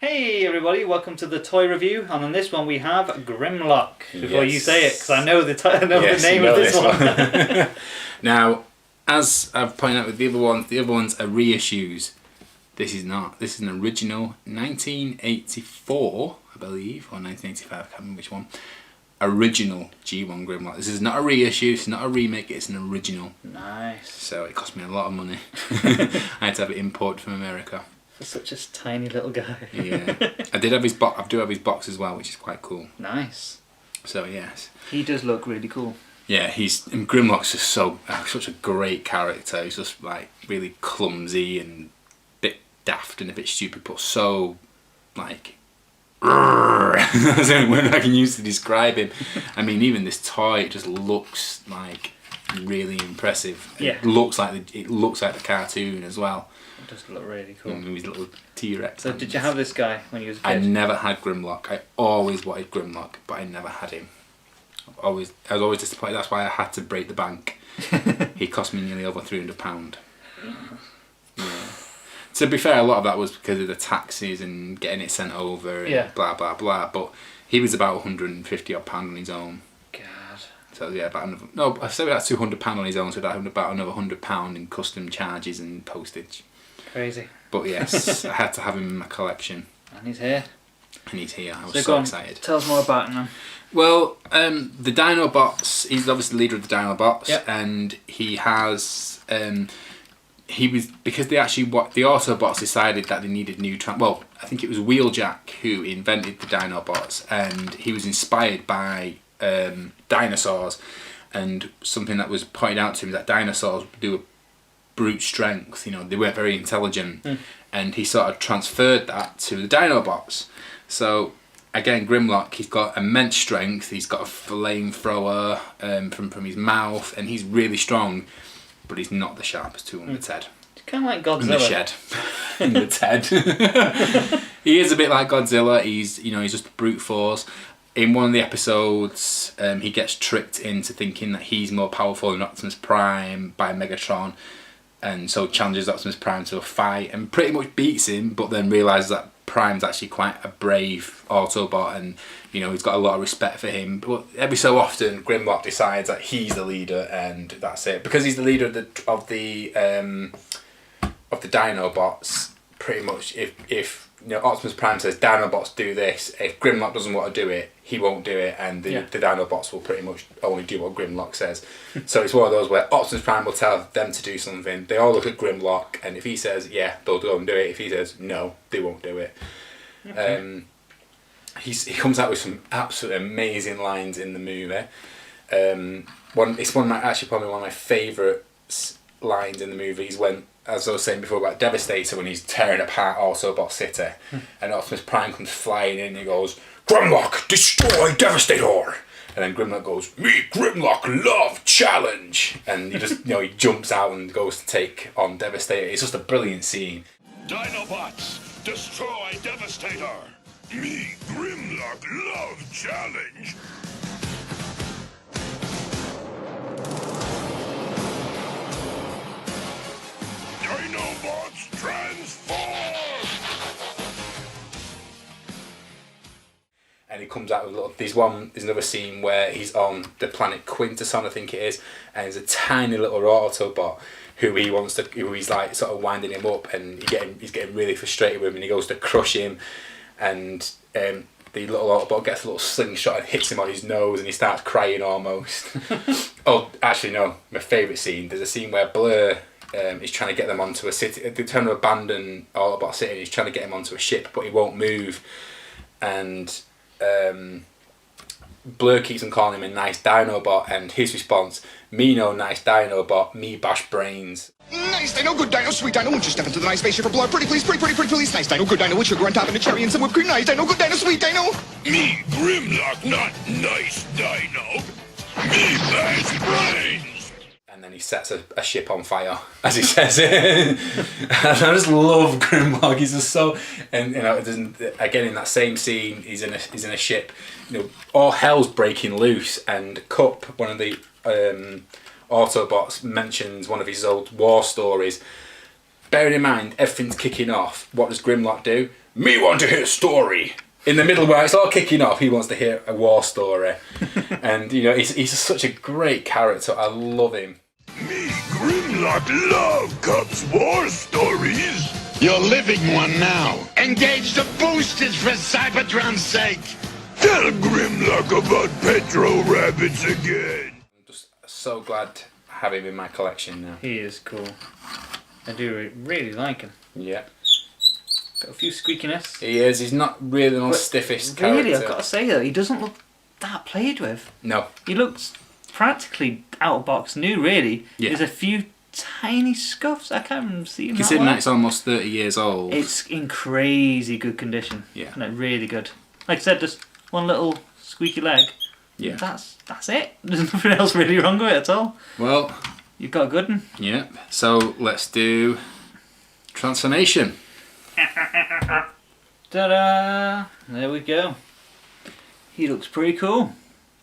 Hey everybody, welcome to the toy review, and on this one we have Grimlock. Before you say it, because I know the name of this one. Now, as I've pointed out with the other ones are reissues. This is not. This is an original 1984, I believe, or 1985, I can't remember which one. Original G1 Grimlock. This is not a reissue, it's not a remake, it's an original. Nice. So it cost me a lot of money. I had to have it imported from America. For such a tiny little guy. Yeah. I do have his box as well, which is quite cool. Nice. So yes. He does look really cool. Yeah, Grimlock's just such a great character. He's just like really clumsy and a bit daft and a bit stupid, but so like that's the only word I can use to describe him. I mean, even this toy, it just looks like really impressive. Yeah. It looks like the cartoon as well. It does look really cool. With his little T-Rex. So did you have this guy when you was a kid? I never had Grimlock. I always wanted Grimlock, but I never had him. I was always disappointed. That's why I had to break the bank. He cost me nearly over £300. Yeah. To be fair, a lot of that was because of the taxes and getting it sent over and blah blah blah. But he was about £150 odd on his own. God. So yeah, I said about £200 on his own, so that about another £100 in custom charges and postage. Crazy. But yes, I had to have him in my collection. And he's here. I was so excited. Tell us more about him then. Well, the Dinobots, he's obviously the leader of the Dinobots, yep. And he has, because the Autobots decided that they needed new, I think it was Wheeljack who invented the Dinobots, and he was inspired by dinosaurs, and something that was pointed out to him that dinosaurs do a brute strength, they weren't very intelligent, and he sort of transferred that to the Dinobots. So again, Grimlock, he's got immense strength, he's got a flamethrower from his mouth, and he's really strong, but he's not the sharpest tool in the Ted. It's kind of like Godzilla. In the shed. In the Ted. He is a bit like Godzilla, he's just brute force. In one of the episodes, he gets tricked into thinking that he's more powerful than Optimus Prime by Megatron, and so challenges Optimus Prime to a fight and pretty much beats him, but then realises that Prime's actually quite a brave Autobot, and he's got a lot of respect for him. But every so often, Grimlock decides that he's the leader, and that's it. Because he's the leader of the Dinobots. Pretty much, if Optimus Prime says Dinobots do this, if Grimlock doesn't want to do it, he won't do it, and the Dinobots will pretty much only do what Grimlock says. So it's one of those where Optimus Prime will tell them to do something, they all look at Grimlock, and if he says yeah, they'll go and do it. If he says no, they won't do it. Okay. He comes out with some absolutely amazing lines in the movie. It's probably one of my favourite lines in the movie is when, as I was saying before about Devastator, when he's tearing apart Autobot City, and Optimus Prime comes flying in and he goes, "Grimlock, destroy Devastator!" And then Grimlock goes, "Me, Grimlock, love challenge!" And he just, he jumps out and goes to take on Devastator. It's just a brilliant scene. Dinobots, destroy Devastator! Me, Grimlock, love challenge! Dinobots, transform! And he comes out with there's another scene where he's on the planet Quintesson, I think it is, and there's a tiny little Autobot who he's like sort of winding him up, and he's getting really frustrated with him, and he goes to crush him, and the little Autobot gets a little slingshot and hits him on his nose, and he starts crying almost. Oh, actually no, my favourite scene, there's a scene where Blur is trying to get them onto a city, they're trying to abandon Autobot City, and he's trying to get him onto a ship, but he won't move, and Blur keeps on calling him a nice Dinobot, and his response, "Me no nice Dinobot, me bash brains." Nice Dino, good Dino, sweet Dino, won't you step into the nice spaceship for blood? Pretty please, pretty please. Nice Dino, good Dino, with sugar on top and a cherry and some whipped cream. Nice Dino, good Dino, sweet Dino. Me, Grimlock, not nice Dino. Me bash brains! And then he sets a ship on fire, as he says it. And I just love Grimlock. He's just so, and again in that same scene, he's in a ship. All hell's breaking loose, and Cup, one of the Autobots, mentions one of his old war stories, bearing in mind everything's kicking off, what does Grimlock do? Me want to hear a story. In the middle where it's all kicking off, he wants to hear a war story. And, you know, he's such a great character. I love him. Me, Grimlock, love Cubs war stories. You're living one now. Engage the boosters for Cybertron's sake. Tell Grimlock about Petro rabbits again. I'm just so glad to have him in my collection now. He is cool. I do really like him. Yeah. Got a few squeakiness. He is. He's not really the most stiffest character. Really, I've got to say though, he doesn't look that played with. No. He looks practically out of box new, really. Yeah. There's a few tiny scuffs. I can't even see him. Considering that it's almost 30 years old. It's in crazy good condition. Yeah. Like really good. Like I said, just one little squeaky leg. Yeah. That's it. There's nothing else really wrong with it at all. Well. You've got a good one. Yeah. So let's do transformation. Ta-da! There we go. He looks pretty cool.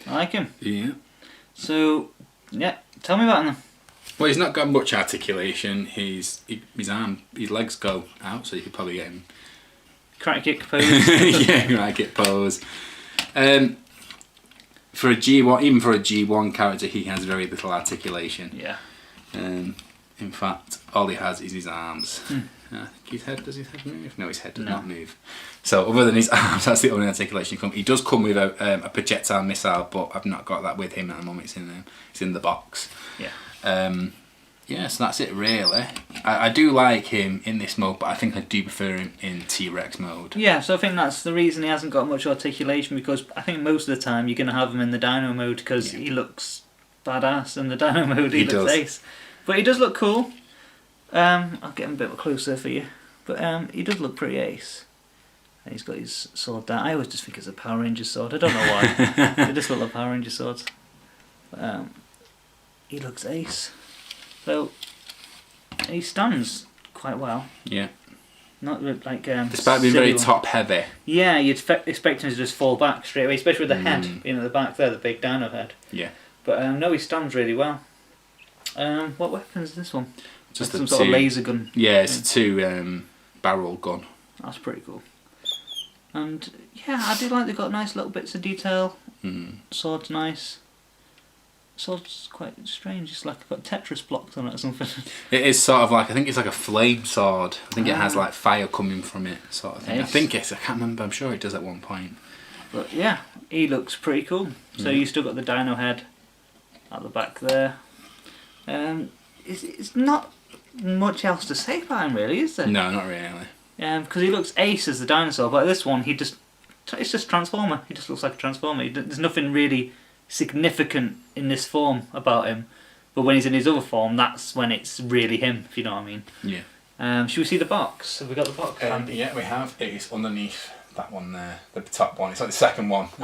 I like him. Yeah. So, yeah, tell me about him. Well, he's not got much articulation. His legs go out, so you could probably get him. Karate kick pose. Yeah, right, get pose. For a G1, even for a G1 character, he has very little articulation. Yeah. In fact, all he has is his arms. I think does his head move? No, his head does not move. So other than his arms, that's the only articulation he comes. He does come with a projectile missile, but I've not got that with him at the moment. It's in the box. Yeah. Yeah, so that's it really. I do like him in this mode, but I think I do prefer him in T-Rex mode. Yeah, so I think that's the reason he hasn't got much articulation, because I think most of the time you're going to have him in the Dino mode because he looks badass. In the Dino mode he looks ace. But he does look cool. I'll get him a bit closer for you. But he does look pretty ace. And he's got his sword down. I always just think it's a Power Ranger sword. I don't know why. They just look like Power Ranger swords. But, he looks ace. So he stuns quite well. Yeah. Not like despite being very top heavy. Yeah, you'd expect him to just fall back straight away, especially with the head being at the back there, the big dino head. Yeah. But no, he stuns really well. What weapon is this one? Just some sort of laser gun. Yeah, it's a 2 barrel gun. That's pretty cool. And yeah, I do like they've got nice little bits of detail. Sword's nice. Sword's quite strange. It's like got Tetris blocks on it or something. It is sort of like, I think it's like a flame sword. I think it has like fire coming from it, sort of thing. I think I can't remember. I'm sure it does at one point. But yeah, he looks pretty cool. So you still got the dino head at the back there. It's not much else to say about him, really, is there? No, not really. Because he looks ace as the dinosaur, but this one, it's just Transformer. He just looks like a Transformer. There's nothing really significant in this form about him, but when he's in his other form, that's when it's really him, if you know what I mean. Yeah. Should we see the box? Have we got the box? Yeah, we have. It is underneath that one there, the top one. It's like the second one. Be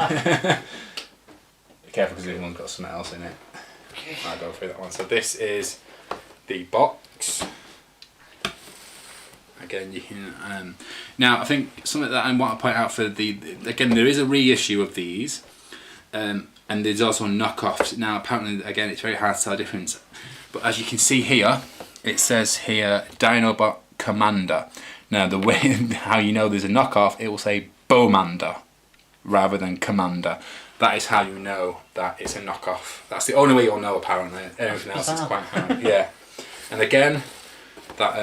careful because the other one's got something else in it. Okay. I'll go through that one. So this is the box. Again, you can. Now, I think something that I want to point out for again, there is a reissue of these. And there's also knockoffs. Now apparently, again, it's very hard to tell the difference. But as you can see here, it says here, Dinobot Commander. Now the way, how you know there's a knockoff, it will say Boomander rather than Commander. That is how you know that it's a knockoff. That's the only way you'll know apparently. Everything else is quite hard. Yeah. And again, that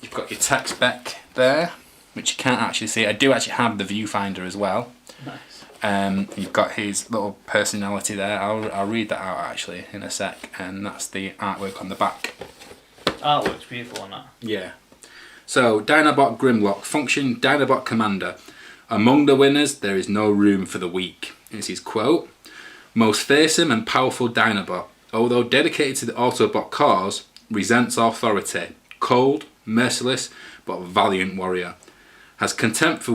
you've got your tech spec there, which you can't actually see. I do actually have the viewfinder as well. Nice. You've got his little personality there. I'll read that out actually in a sec, and that's the artwork on the back. Artwork's beautiful on that. Yeah. So Dinobot Grimlock, function Dinobot Commander. Among the winners, there is no room for the weak. This is his quote. Most fearsome and powerful Dinobot, although dedicated to the Autobot cause, resents authority. Cold, merciless, but valiant warrior. Has contempt for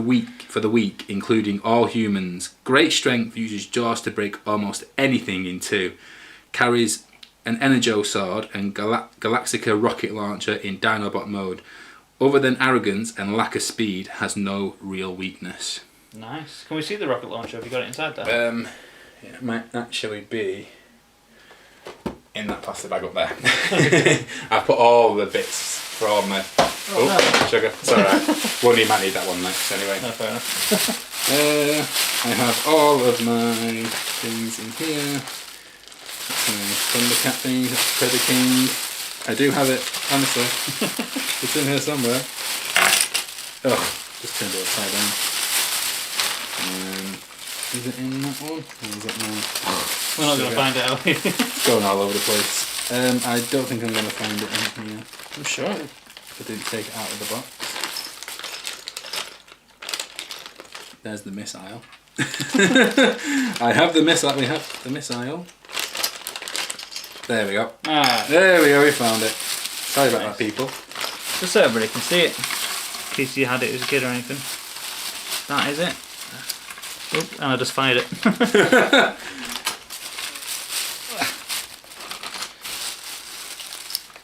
the weak, including all humans. Great strength, uses jaws to break almost anything in two. Carries an Energo sword and Galaxica rocket launcher in Dinobot mode. Other than arrogance and lack of speed, has no real weakness. Nice. Can we see the rocket launcher? Have you got it inside there? Yeah, it might actually be in that plastic bag up there. I've put all the bits for all my Oh, sugar. It's alright. Well, you might need that one next anyway. No, fair enough. I have all of my things in here. That's my Thundercat thing, that's Predator King. I do have it, honestly. It's in here somewhere. Oh, just turned it upside down. Is it in that one? Or is it now? We're not going to find it out. It's going all over the place. I don't think I'm going to find it in here. I'm sure. I didn't take it out of the box. There's the missile. I have the missile. We have the missile. There we go. Ah, There we go. We found it. Sorry about that, people. just so everybody can see it. In case you had it as a kid or anything. That is it. Oop, and I just fired it.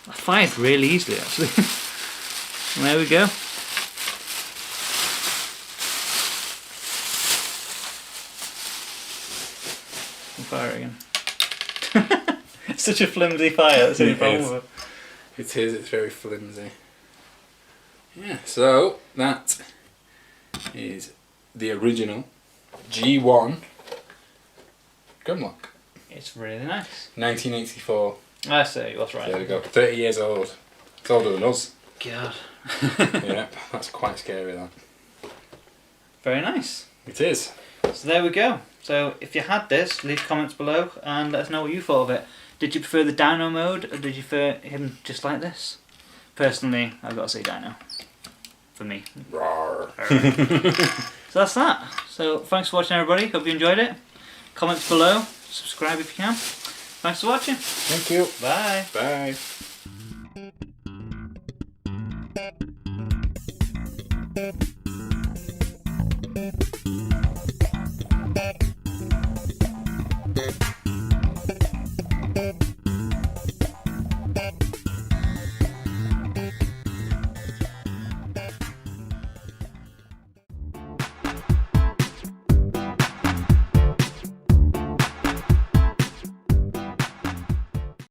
I fired really easily actually. And there we go. I'll fire it again. It's such a flimsy fire, that's the only problem with it. It is. It's very flimsy. Yeah. So that is the original G1 Grimlock, It's really nice. 1984. I see, that's right. There we go. 30 years old. It's older than us. God. Yeah, that's quite scary. That. Very nice. It is. So there we go. So if you had this, leave comments below and let us know what you thought of it. Did you prefer the Dino mode or did you prefer him just like this? Personally, I've got to say Dino. For me. Rawr. So that's that. So thanks for watching everybody. Hope you enjoyed it. Comments below. Subscribe if you can. Thanks for watching. Thank you. Bye. Bye.